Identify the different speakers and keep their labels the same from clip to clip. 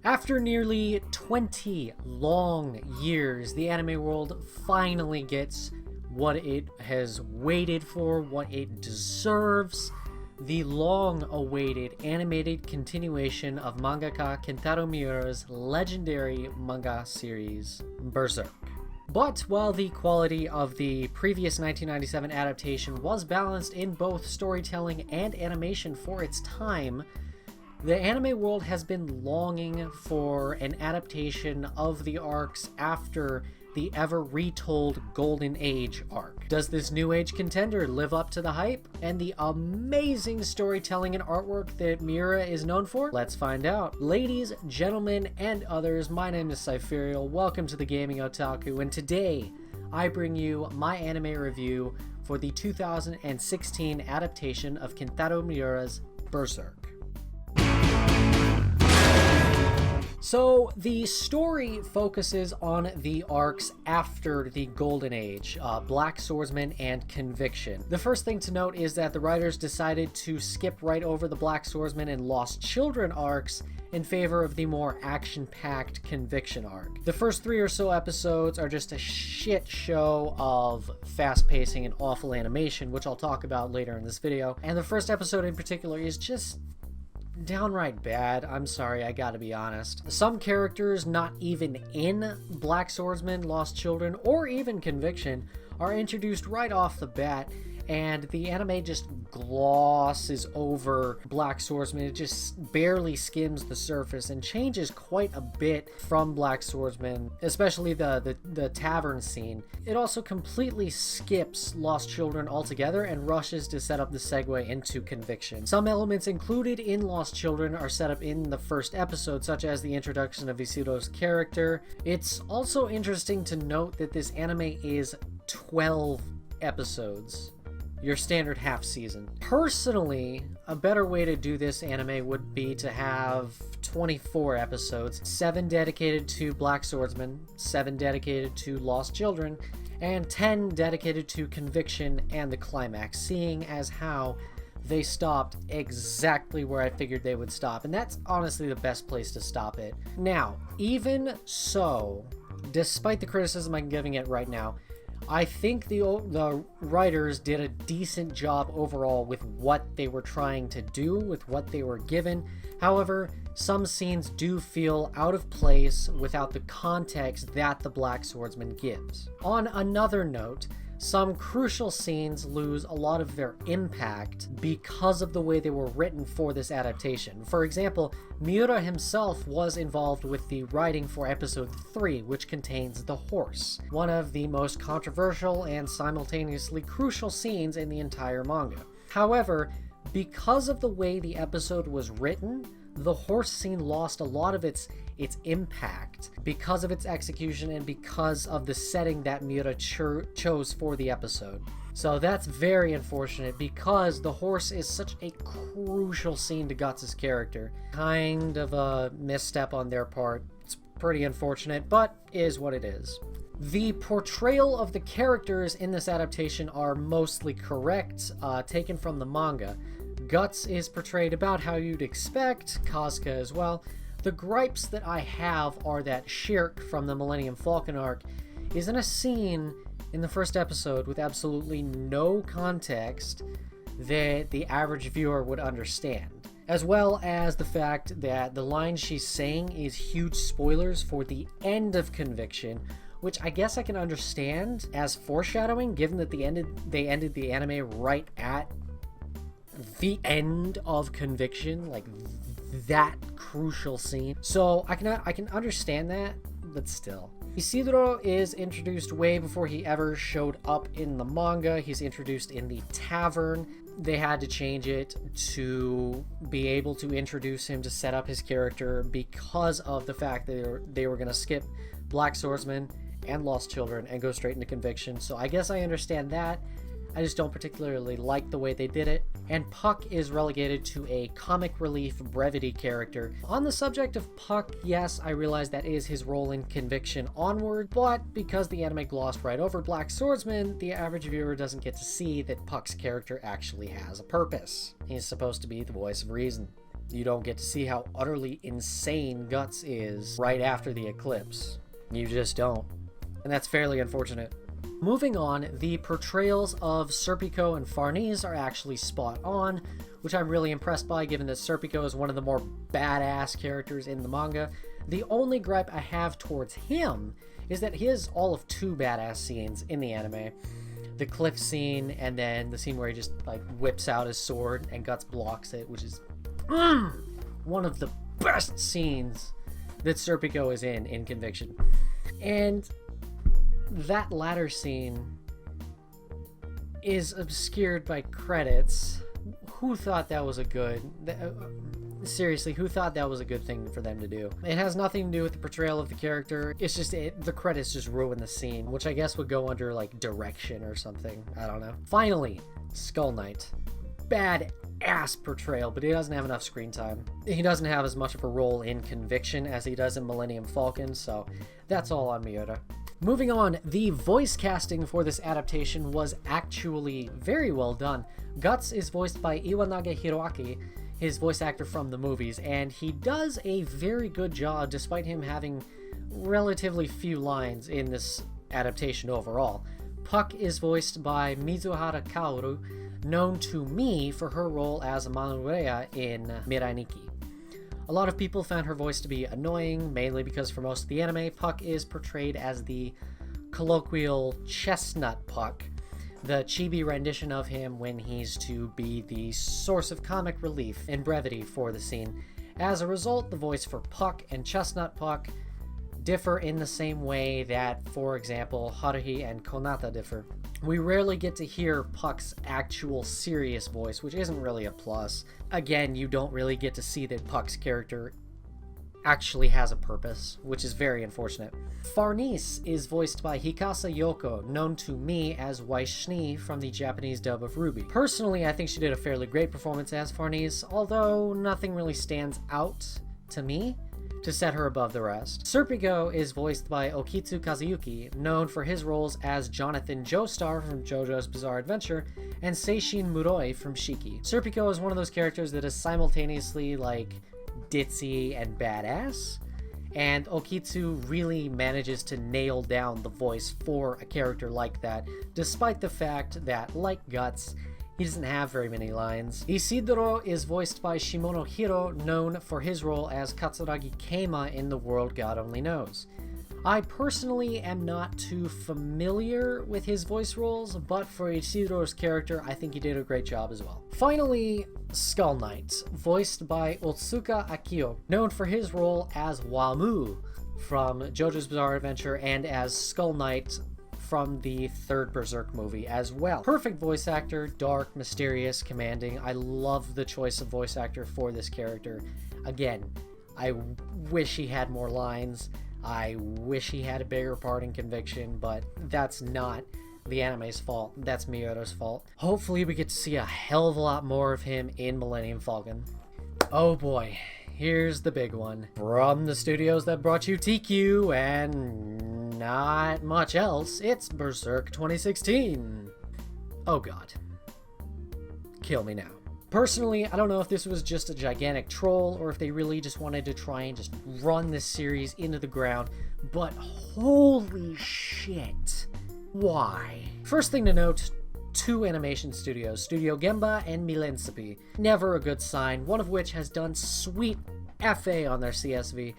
Speaker 1: After nearly 20 long years, the anime world finally gets what it has waited for, what it deserves. The long-awaited animated continuation of mangaka Kentarou Miura's legendary manga series, Berserk. But while the quality of the previous 1997 adaptation was balanced in both storytelling and animation for its time, the anime world has been longing for an adaptation of the arcs after the ever-retold Golden Age arc. Does this New Age contender live up to the hype and the amazing storytelling and artwork that Miura is known for? Let's find out. Ladies, gentlemen, and others, my name is Cypherial. Welcome to the Gaming Otaku, and today I bring you my anime review for the 2016 adaptation of Kentarou Miura's Berserk. So, the story focuses on the arcs after the Golden Age, Black Swordsman and Conviction. The first thing to note is that the writers decided to skip right over the Black Swordsman and Lost Children arcs in favor of the more action-packed Conviction arc. The first 3 or so episodes are just a shit show of fast pacing and awful animation, which I'll talk about later in this video. And the first episode in particular is just downright bad. I'm sorry, I gotta be honest. Some characters not even in Black Swordsman, Lost Children, or even Conviction are introduced right off the bat, and the anime just glosses over Black Swordsman. It just barely skims the surface and changes quite a bit from Black Swordsman, especially the tavern scene. It also completely skips Lost Children altogether and rushes to set up the segue into Conviction. Some elements included in Lost Children are set up in the first episode, such as the introduction of Isido's character. It's also interesting to note that this anime is 12 episodes. Your standard half season. Personally, a better way to do this anime would be to have 24 episodes, 7 dedicated to Black Swordsman, 7 dedicated to Lost Children, and 10 dedicated to Conviction and the climax, seeing as how they stopped exactly where I figured they would stop, and that's honestly the best place to stop it. Now, even so, despite the criticism I'm giving it right now, I think the writers did a decent job overall with what they were trying to do, with what they were given. However, some scenes do feel out of place without the context that the Black Swordsman gives. On another note, some crucial scenes lose a lot of their impact because of the way they were written for this adaptation. For example, Miura himself was involved with the writing for episode 3, which contains the horse, one of the most controversial and simultaneously crucial scenes in the entire manga. However, because of the way the episode was written, the horse scene lost a lot of its impact because of its execution and because of the setting that Miura chose for the episode. So that's very unfortunate because the horse is such a crucial scene to Guts' character. Kind of a misstep on their part. It's pretty unfortunate, but is what it is. The portrayal of the characters in this adaptation are mostly correct, taken from the manga. Guts is portrayed about how you'd expect, Casca as well. The gripes that I have are that Shirk from the Millennium Falcon arc is in a scene in the first episode with absolutely no context that the average viewer would understand, as well as the fact that the line she's saying is huge spoilers for the end of Conviction, which I guess I can understand as foreshadowing, given that they ended the anime right at the end of Conviction, like that crucial scene. So I can understand that, but still. Isidro is introduced way before he ever showed up in the manga. He's introduced in the tavern. They had to change it to be able to introduce him to set up his character because of the fact that they were going to skip Black Swordsman and Lost Children and go straight into Conviction. So I guess I understand that. I just don't particularly like the way they did it. And Puck is relegated to a comic relief brevity character. On the subject of Puck, yes, I realize that is his role in Conviction onward, but because the anime glossed right over Black Swordsman, the average viewer doesn't get to see that Puck's character actually has a purpose. He's supposed to be the voice of reason. You don't get to see how utterly insane Guts is right after the eclipse. You just don't. And that's fairly unfortunate. Moving on, the portrayals of Serpico and Farnese are actually spot on, which I'm really impressed by given that Serpico is one of the more badass characters in the manga. The only gripe I have towards him is that he has all of 2 badass scenes in the anime. The cliff scene, and then the scene where he just like whips out his sword and Guts blocks it, which is one of the best scenes that Serpico is in Conviction. And that latter scene is obscured by credits. Who thought that was a good... seriously, who thought that was a good thing for them to do? It has nothing to do with the portrayal of the character. It's just the credits just ruin the scene, which I guess would go under like direction or something. I don't know. Finally, Skull Knight. Bad ass portrayal, but he doesn't have enough screen time. He doesn't have as much of a role in Conviction as he does in Millennium Falcon, so that's all on Miura. Moving on, the voice casting for this adaptation was actually very well done. Guts is voiced by Iwanage Hiroaki, his voice actor from the movies, and he does a very good job despite him having relatively few lines in this adaptation overall. Puck is voiced by Mizuhara Kaoru, known to me for her role as Manurea in Mirai Nikki. A lot of people found her voice to be annoying, mainly because for most of the anime, Puck is portrayed as the colloquial chestnut Puck, the chibi rendition of him when he's to be the source of comic relief and brevity for the scene. As a result, the voice for Puck and Chestnut Puck differ in the same way that, for example, Haruhi and Konata differ. We rarely get to hear Puck's actual serious voice, which isn't really a plus. Again, you don't really get to see that Puck's character actually has a purpose, which is very unfortunate. Farnese is voiced by Hikasa Yoko, known to me as Waishni from the Japanese dub of Ruby. Personally, I think she did a fairly great performance as Farnese, although nothing really stands out to me to set her above the rest. Serpico is voiced by Okitsu Kazuyuki, known for his roles as Jonathan Joestar from JoJo's Bizarre Adventure and Seishin Muroi from Shiki. Serpico is one of those characters that is simultaneously like ditzy and badass, and Okitsu really manages to nail down the voice for a character like that, despite the fact that, like Guts, he doesn't have very many lines. Isidoro is voiced by Shimono Hiro, known for his role as Katsuragi Keima in The World God Only Knows. I personally am not too familiar with his voice roles, but for Isidoro's character, I think he did a great job as well. Finally, Skull Knight, voiced by Otsuka Akio, known for his role as Wamu from JoJo's Bizarre Adventure and as Skull Knight from the 3rd Berserk movie as well. Perfect voice actor, dark, mysterious, commanding. I love the choice of voice actor for this character. Again, I wish he had more lines. I wish he had a bigger part in Conviction, but that's not the anime's fault. That's Miura's fault. Hopefully we get to see a hell of a lot more of him in Millennium Falcon. Oh boy, here's the big one. From the studios that brought you TQ and not much else, it's Berserk 2016. Oh god. Kill me now. Personally, I don't know if this was just a gigantic troll or if they really just wanted to try and just run this series into the ground, but holy shit. Why? First thing to note, 2 animation studios, Studio Gemba and Milensipi. Never a good sign, one of which has done sweet FA on their CSV.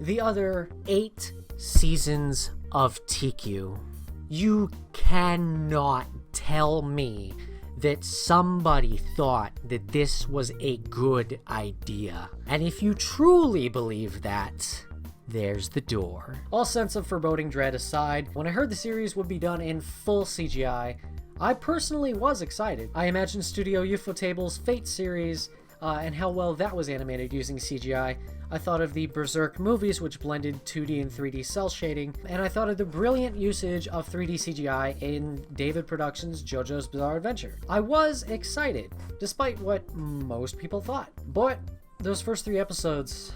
Speaker 1: The other, 8 seasons of TQ. You cannot tell me that somebody thought that this was a good idea. And if you truly believe that, there's the door. All sense of foreboding dread aside, when I heard the series would be done in full CGI, I personally was excited. I imagined Studio Ufotable's Fate series and how well that was animated using CGI. I thought of the Berserk movies, which blended 2D and 3D cell shading, and I thought of the brilliant usage of 3D CGI in David Productions' JoJo's Bizarre Adventure. I was excited, despite what most people thought. But those first 3 episodes,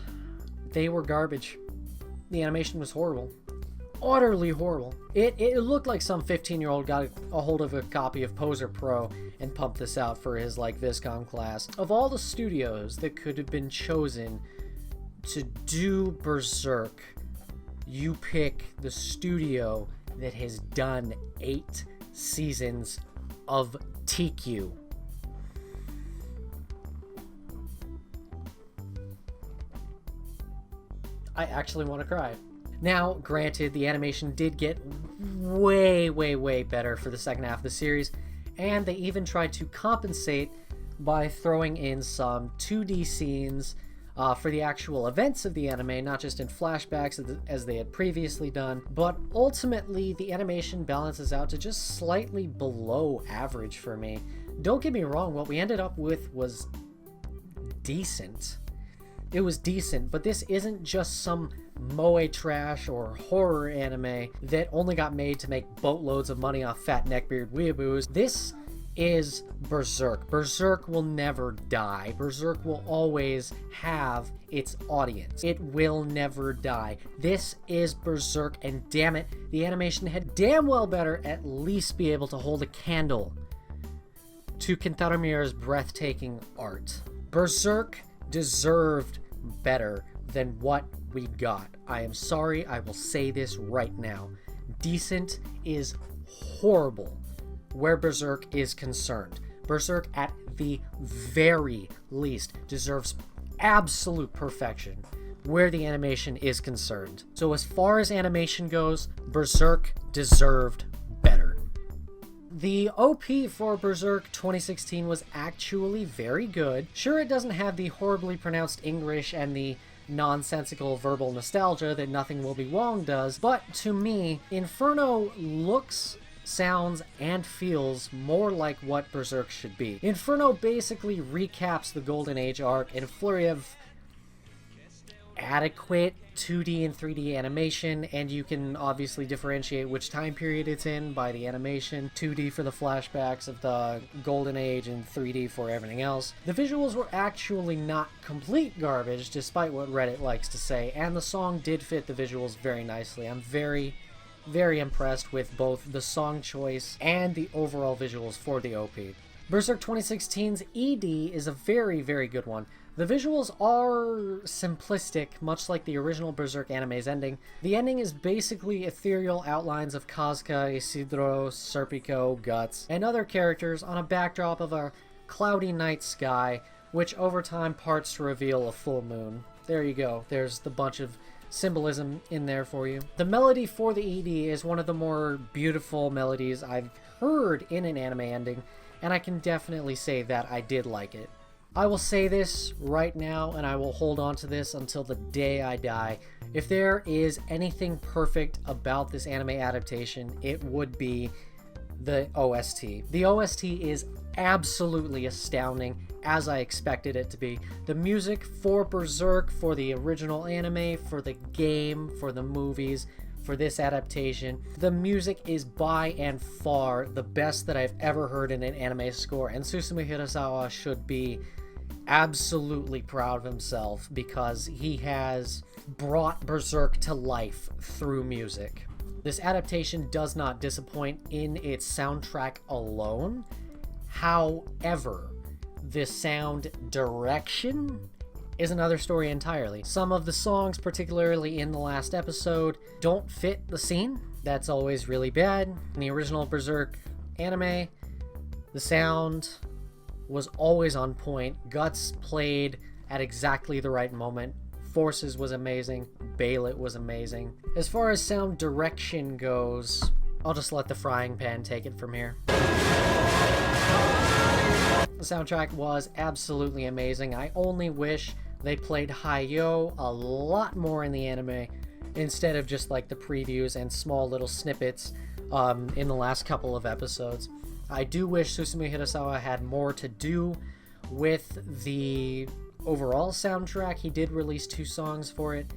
Speaker 1: they were garbage. The animation was horrible. utterly horrible. It looked like some 15-year-old got a hold of a copy of Poser Pro and pumped this out for his like Viscom class. Of all the studios that could have been chosen to do Berserk, you pick the studio that has done 8 seasons of TQ. I actually want to cry. Now, granted, the animation did get way, way, way better for the second half of the series, and they even tried to compensate by throwing in some 2D scenes for the actual events of the anime, not just in flashbacks as they had previously done, but ultimately the animation balances out to just slightly below average for me. Don't get me wrong, what we ended up with was decent. It was decent, but this isn't just some moe trash or horror anime that only got made to make boatloads of money off fat neckbeard weeaboos. This is Berserk. Berserk will never die. Berserk will always have its audience. It will never die. This is Berserk, and damn it, the animation had damn well better at least be able to hold a candle to Kentarou Miura's breathtaking art. Berserk deserved better than what we got. I am sorry, I will say this right now. Decent is horrible where Berserk is concerned. Berserk, at the very least, deserves absolute perfection where the animation is concerned. So as far as animation goes, Berserk deserved better. The OP for Berserk 2016 was actually very good. Sure, it doesn't have the horribly pronounced English and the nonsensical verbal nostalgia that Nothing Will Be Wrong does, but to me, Inferno looks, sounds, and feels more like what Berserk should be. Inferno basically recaps the Golden Age arc in a flurry of adequate 2D and 3D animation, and you can obviously differentiate which time period it's in by the animation. 2D for the flashbacks of the Golden Age and 3D for everything else. The visuals were actually not complete garbage, despite what Reddit likes to say, and the song did fit the visuals very nicely. I'm very, very impressed with both the song choice and the overall visuals for the OP. Berserk 2016's ED is a very, very good one. The visuals are simplistic, much like the original Berserk anime's ending. The ending is basically ethereal outlines of Kazka, Isidro, Serpico, Guts, and other characters on a backdrop of a cloudy night sky, which over time parts to reveal a full moon. There you go. There's the bunch of symbolism in there for you. The melody for the ED is one of the more beautiful melodies I've heard in an anime ending, and I can definitely say that I did like it. I will say this right now, and I will hold on to this until the day I die. If there is anything perfect about this anime adaptation, it would be the OST. The OST is absolutely astounding, as I expected it to be. The music for Berserk, for the original anime, for the game, for the movies, for this adaptation, the music is by and far the best that I've ever heard in an anime score, and Susumu Hirasawa should be absolutely proud of himself because he has brought Berserk to life through music. This adaptation does not disappoint in its soundtrack alone. However, the sound direction is another story entirely. Some of the songs, particularly in the last episode, don't fit the scene. That's always really bad. In the original Berserk anime, the sound was always on point. Guts played at exactly the right moment. Forces was amazing. Bailet was amazing. As far as sound direction goes, I'll just let the frying pan take it from here. The soundtrack was absolutely amazing. I only wish they played Hi-Yo a lot more in the anime instead of just like the previews and small little snippets in the last couple of episodes. I do wish Susumu Hirasawa had more to do with the overall soundtrack. He did release 2 songs for it,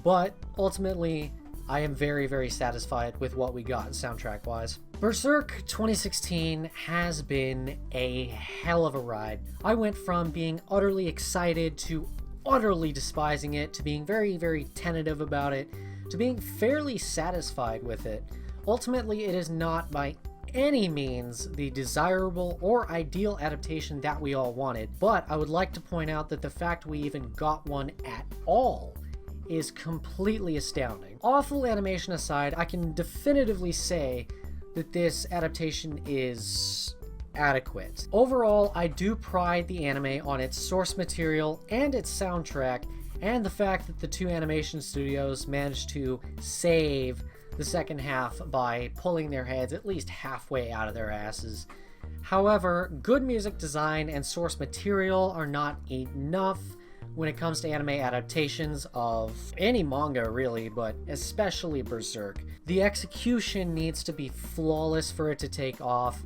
Speaker 1: but ultimately I am very, very satisfied with what we got soundtrack-wise. Berserk 2016 has been a hell of a ride. I went from being utterly excited to utterly despising it, to being very, very tentative about it, to being fairly satisfied with it. Ultimately, it is not by any means the desirable or ideal adaptation that we all wanted, but I would like to point out that the fact we even got one at all is completely astounding. Awful animation aside, I can definitively say that this adaptation is adequate. Overall, I do pride the anime on its source material and its soundtrack, and the fact that the two animation studios managed to save the second half by pulling their heads at least halfway out of their asses. However, good music design and source material are not enough when it comes to anime adaptations of any manga really, but especially Berserk. The execution needs to be flawless for it to take off,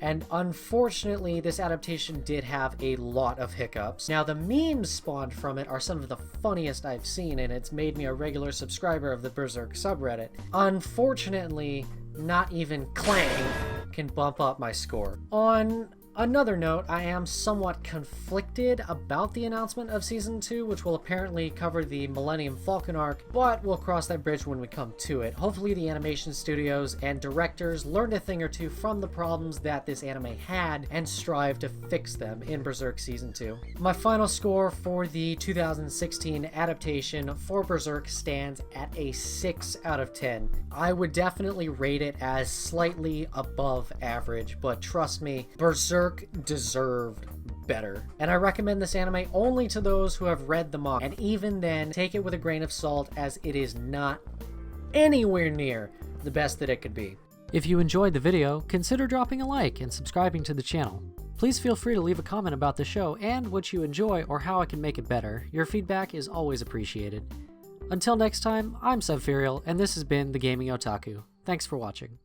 Speaker 1: and unfortunately this adaptation did have a lot of hiccups. Now the memes spawned from it are some of the funniest I've seen, and it's made me a regular subscriber of the Berserk subreddit. Unfortunately, not even Clang can bump up my score. On another note, I am somewhat conflicted about the announcement of Season 2, which will apparently cover the Millennium Falcon arc, but we'll cross that bridge when we come to it. Hopefully the animation studios and directors learned a thing or two from the problems that this anime had and strive to fix them in Berserk Season 2. My final score for the 2016 adaptation for Berserk stands at a 6 out of 10. I would definitely rate it as slightly above average, but trust me, Berserk deserved better. And I recommend this anime only to those who have read the manga, and even then, take it with a grain of salt, as it is not anywhere near the best that it could be.
Speaker 2: If you enjoyed the video, consider dropping a like and subscribing to the channel. Please feel free to leave a comment about the show and what you enjoy or how I can make it better. Your feedback is always appreciated. Until next time, I'm Cypherial, and this has been the Gaming Otaku. Thanks for watching.